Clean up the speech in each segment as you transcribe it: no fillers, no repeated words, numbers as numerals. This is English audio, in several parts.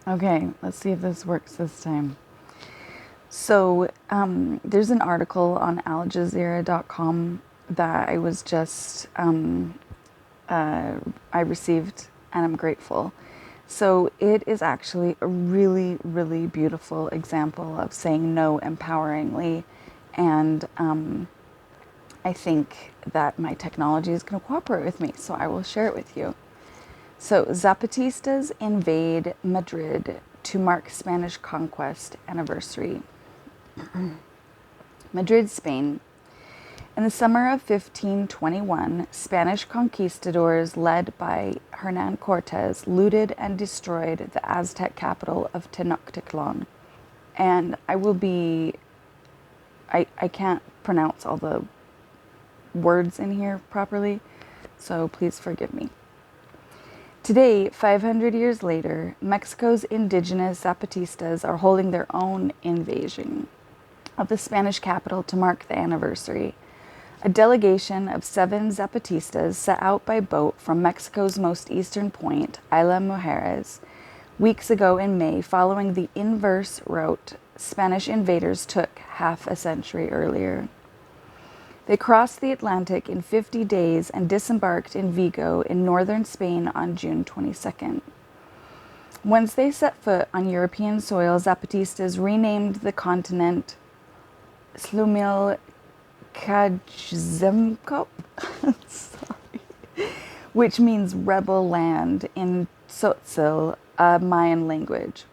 Okay, let's see if this works this time. So, there's an article on aljazeera.com that I was just, I received, and I'm grateful. So, it is actually a really, really beautiful example of saying no empoweringly. And I think that my technology is going to cooperate with me, so I will share it with you. So, Zapatistas invade Madrid to mark Spanish conquest anniversary. Madrid, Spain. In the summer of 1521, Spanish conquistadors led by Hernan Cortes looted and destroyed the Aztec capital of Tenochtitlan. And I can't pronounce all the words in here properly, so please forgive me. Today, 500 years later, Mexico's indigenous Zapatistas are holding their own invasion of the Spanish capital to mark the anniversary. A delegation of 7 Zapatistas set out by boat from Mexico's most eastern point, Isla Mujeres, weeks ago in May, following the inverse route Spanish invaders took half a century earlier. They crossed the Atlantic in 50 days and disembarked in Vigo in northern Spain on June 22nd. Once they set foot on European soil, Zapatistas renamed the continent Slumil Kajzemkop, which means rebel land in Tzotzil, a Mayan language.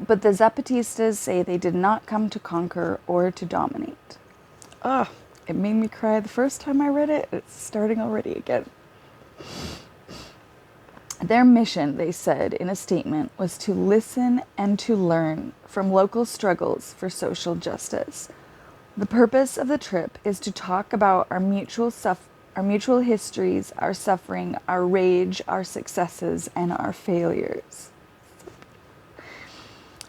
But the Zapatistas say they did not come to conquer or to dominate. Ugh, it made me cry the first time I read it. It's starting already again. Their mission, they said in a statement, was to listen and to learn from local struggles for social justice. The purpose of the trip is to talk about our mutual histories, our suffering, our rage, our successes, and our failures.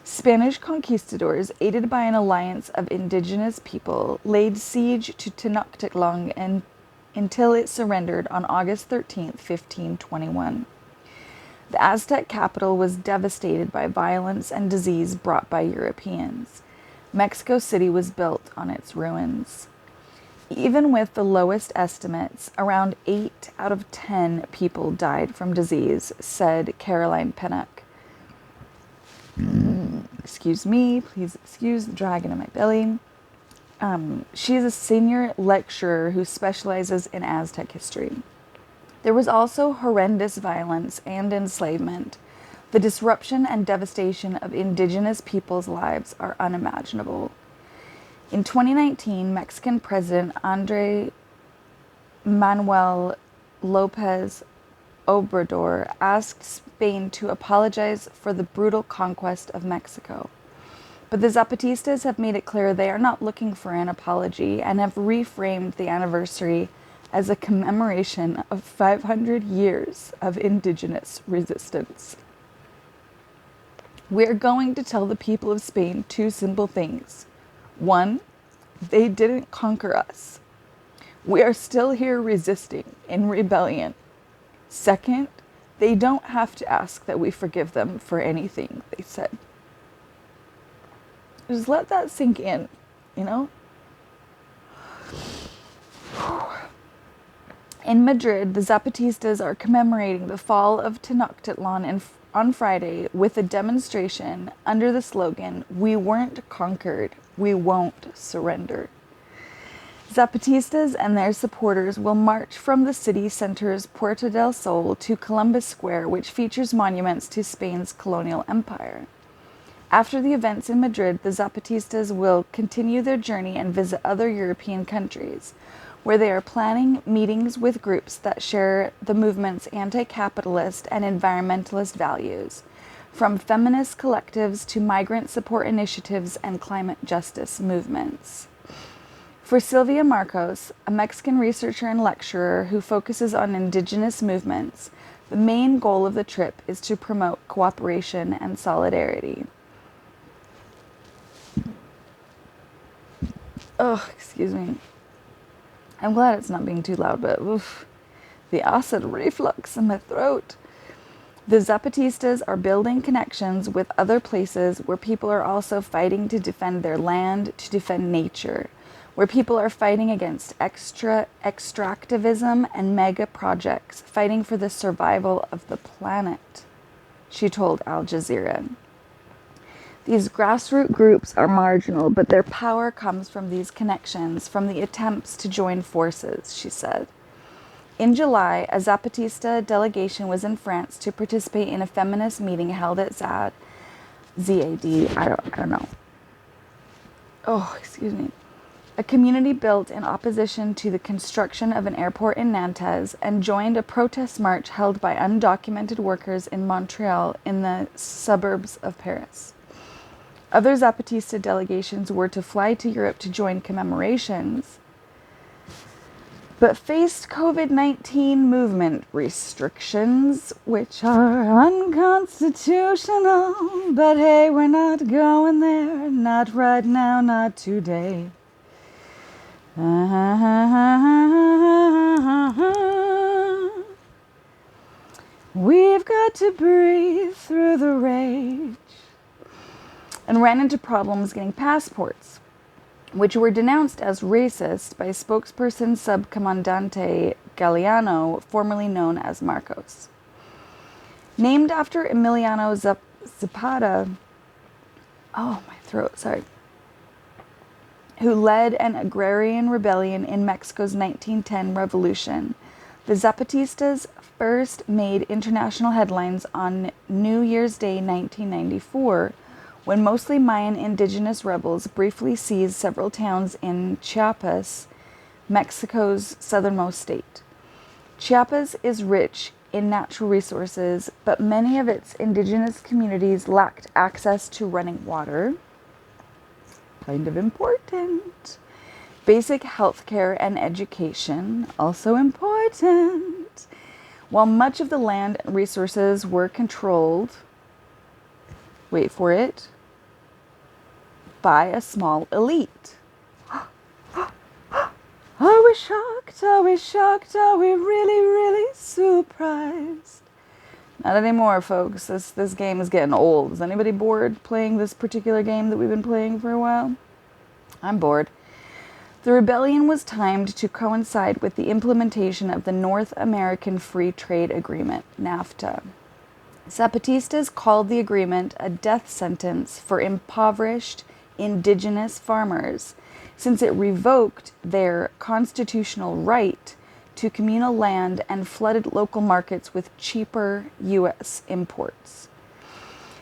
Spanish conquistadors, aided by an alliance of indigenous people, laid siege to Tenochtitlan until it surrendered on August 13th, 1521. The Aztec capital was devastated by violence and disease brought by Europeans. Mexico City was built on its ruins. Even with the lowest estimates, around 8 out of 10 people died from disease, said Caroline Pennock. Excuse me, please excuse the dragon in my belly. She is a senior lecturer who specializes in Aztec history. There was also horrendous violence and enslavement. The disruption and devastation of indigenous people's lives are unimaginable. In 2019, Mexican President Andrés Manuel López Obrador asked Spain to apologize for the brutal conquest of Mexico. But the Zapatistas have made it clear they are not looking for an apology and have reframed the anniversary as a commemoration of 500 years of indigenous resistance. We are going to tell the people of Spain 2 simple things. 1, they didn't conquer us. We are still here resisting in rebellion. 2nd, they don't have to ask that we forgive them for anything, they said. Just let that sink in, you know? In Madrid, the Zapatistas are commemorating the fall of Tenochtitlan on Friday with a demonstration under the slogan, "We weren't conquered, we won't surrender." Zapatistas and their supporters will march from the city center's Puerta del Sol to Columbus Square, which features monuments to Spain's colonial empire. After the events in Madrid, the Zapatistas will continue their journey and visit other European countries, where they are planning meetings with groups that share the movement's anti-capitalist and environmentalist values, from feminist collectives to migrant support initiatives and climate justice movements. For Silvia Marcos, a Mexican researcher and lecturer who focuses on indigenous movements, the main goal of the trip is to promote cooperation and solidarity. Oh, excuse me. I'm glad it's not being too loud, but oof, the acid reflux in my throat. The Zapatistas are building connections with other places where people are also fighting to defend their land, to defend nature, where people are fighting against extractivism and mega projects, fighting for the survival of the planet, she told Al Jazeera. These grassroots groups are marginal, but their power comes from these connections, from the attempts to join forces, she said. In July, a Zapatista delegation was in France to participate in a feminist meeting held at ZAD, Z-A-D, I don't know. Oh, excuse me. A community built in opposition to the construction of an airport in Nantes, and joined a protest march held by undocumented workers in Montreal in the suburbs of Paris. Other Zapatista delegations were to fly to Europe to join commemorations, but faced COVID-19 movement restrictions, which are unconstitutional. But hey, we're not going there. Not right now, not today. We've got to breathe through the rage. And ran into problems getting passports, which were denounced as racist by spokesperson Subcomandante Galeano, formerly known as Marcos. Named after Emiliano Zapata, who led an agrarian rebellion in Mexico's 1910 revolution, the Zapatistas first made international headlines on New Year's Day 1994, when mostly Mayan indigenous rebels briefly seized several towns in Chiapas, Mexico's southernmost state. Chiapas is rich in natural resources, but many of its indigenous communities lacked access to running water. Kind of important. Basic health care and education, also important. While much of the land and resources were controlled, wait for it, by a small elite. Are we shocked? Are we shocked? Are we really, really surprised? Not anymore, folks. This game is getting old. Is anybody bored playing this particular game that we've been playing for a while? I'm bored. The rebellion was timed to coincide with the implementation of the North American Free Trade Agreement, NAFTA. Zapatistas called the agreement a death sentence for impoverished indigenous farmers, since it revoked their constitutional right to communal land and flooded local markets with cheaper U.S. imports.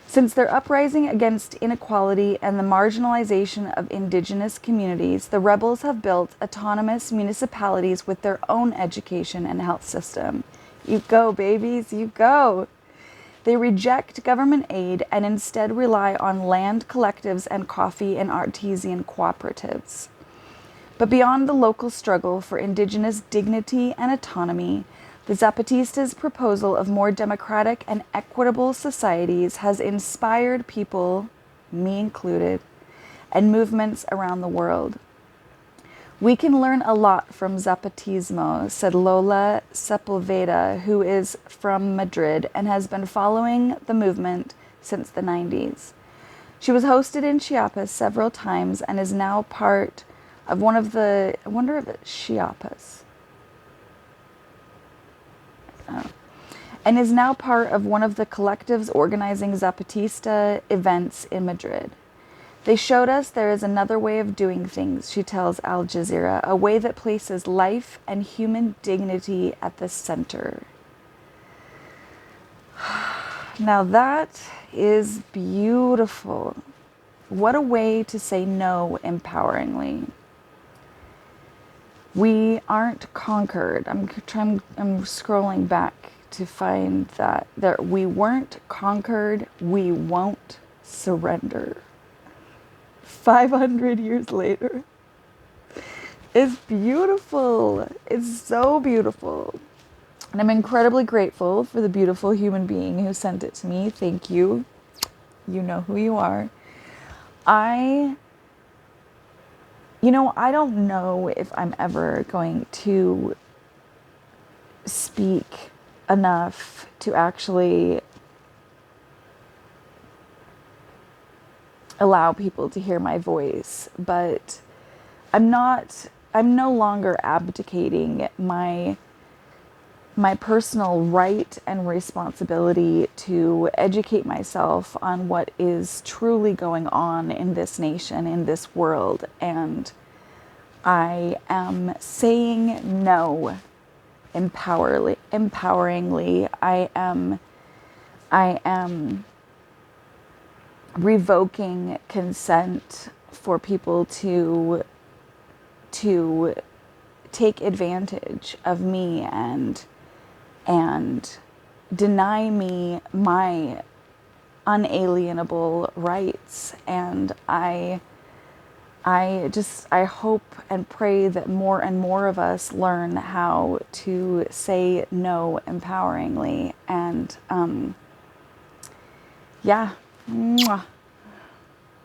Since their uprising against inequality and the marginalization of indigenous communities, the rebels have built autonomous municipalities with their own education and health system. You go, babies, you go. They reject government aid and instead rely on land collectives and coffee and artisan cooperatives. But beyond the local struggle for indigenous dignity and autonomy, the Zapatistas' proposal of more democratic and equitable societies has inspired people, me included, and movements around the world. We can learn a lot from Zapatismo, said Lola Sepulveda, who is from Madrid and has been following the movement since the 90s. She was hosted in Chiapas several times and is now part of one of the, I wonder if it's Chiapas. Oh. And is now part of one of the collectives organizing Zapatista events in Madrid. They showed us there is another way of doing things, she tells Al Jazeera, a way that places life and human dignity at the center. Now that is beautiful. What a way to say no empoweringly. We aren't conquered. I'm scrolling back to find that we weren't conquered, we won't surrender. 500 years later. It's beautiful. It's so beautiful. And I'm incredibly grateful for the beautiful human being who sent it to me. Thank you. You know who you are. I don't know if I'm ever going to speak enough to actually allow people to hear my voice. But I'm no longer abdicating my personal right and responsibility to educate myself on what is truly going on in this nation, in this world. And I am saying no empoweringly. I am revoking consent for people to take advantage of me and deny me my unalienable rights. And I hope and pray that more and more of us learn how to say no empoweringly. And yeah. Mwah.